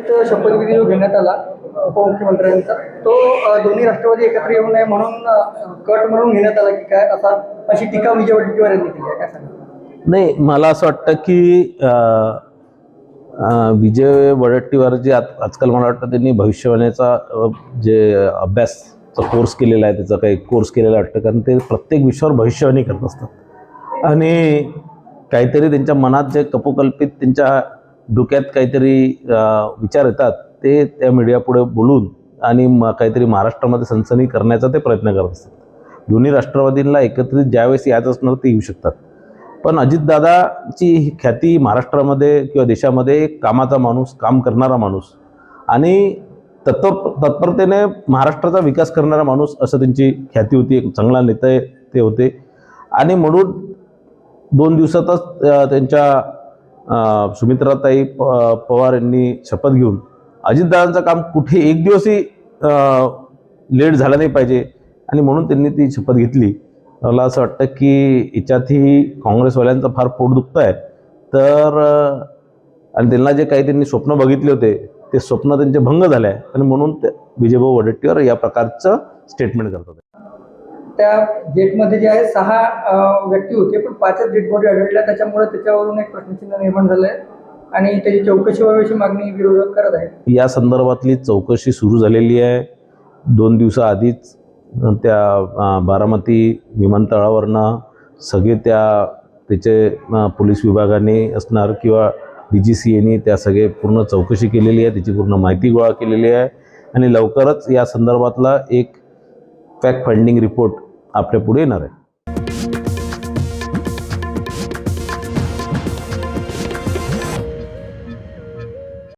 आधीच शपथविधी जो घेण्यात आला उपमुख्यमंत्र्यांचा तो दोन्ही राष्ट्रवादी एकत्र येऊ नये म्हणून कट म्हणून घेण्यात आला की काय अशी टीका विजय वडेट्टीवार यांनी केली आहे, काय सांगा? नाही, मला असं वाटतं की विजय वडेट्टीवार जे आजकाल मला वाटतं त्यांनी भविष्यवाणीचा जे अभ्यासचा कोर्स केलेला आहे, त्याचा काही कोर्स केलेला वाटतं, कारण ते प्रत्येक विषयावर भविष्यवाणी करत असतात आणि काहीतरी त्यांच्या मनात जे कपोकल्पित त्यांच्या डोक्यात काहीतरी विचार येतात ते त्या मीडियापुढे बोलून आणि काहीतरी महाराष्ट्रामध्ये सनसनी करण्याचा ते प्रयत्न करत असतात. दोन्ही राष्ट्रवादींना एकत्रित ज्यावेळेस यायचं असणार ते येऊ शकतात, पण अजितदादाची ख्याती महाराष्ट्रामध्ये किंवा देशामध्ये एक कामाचा माणूस, काम करणारा माणूस आणि तत्परतेने महाराष्ट्राचा विकास करणारा माणूस असं त्यांची ख्याती होती. एक चांगला नेता ते होते आणि म्हणून 2 दिवसातच त्यांच्या सुमित्राताई पवार यांनी शपथ घेऊन अजितदादांचं काम कुठे एक दिवसही लेट झालं नाही पाहिजे आणि म्हणून त्यांनी ती शपथ घेतली. मला असं वाटतं की याच्यातही काँग्रेसवाल्यांचं फार पोट दुखतं आहे. तर आणि त्यांना जे काही त्यांनी स्वप्न बघितले होते ते स्वप्न त्यांचे भंग झाले आहे आणि म्हणून ते विजयभाऊ वडेट्टीवार या प्रकारचं स्टेटमेंट करतात. त्या जेटमध्ये जे आहे 6 व्यक्ती होते, पण 5च डेड बॉडी आढळल्या, त्याच्यामुळे त्याच्यावरून एक प्रश्नचिन्ह निर्माण झालं आहे आणि त्याची चौकशी व्हावी अशी मागणी विरोधक करत आहेत. या संदर्भातली चौकशी सुरू झालेली आहे. 2 दिवसाआधीच त्या बारामती विमानतळावरनं सगळे त्याचे पोलीस विभागाने असणार किंवा DGCAने त्या सगळे पूर्ण चौकशी केलेली आहे, त्याची पूर्ण माहिती गोळा केलेली आहे आणि लवकरच या संदर्भातला एक फॅक्ट फाइंडिंग रिपोर्ट आपल्या पुढे येणार आहे.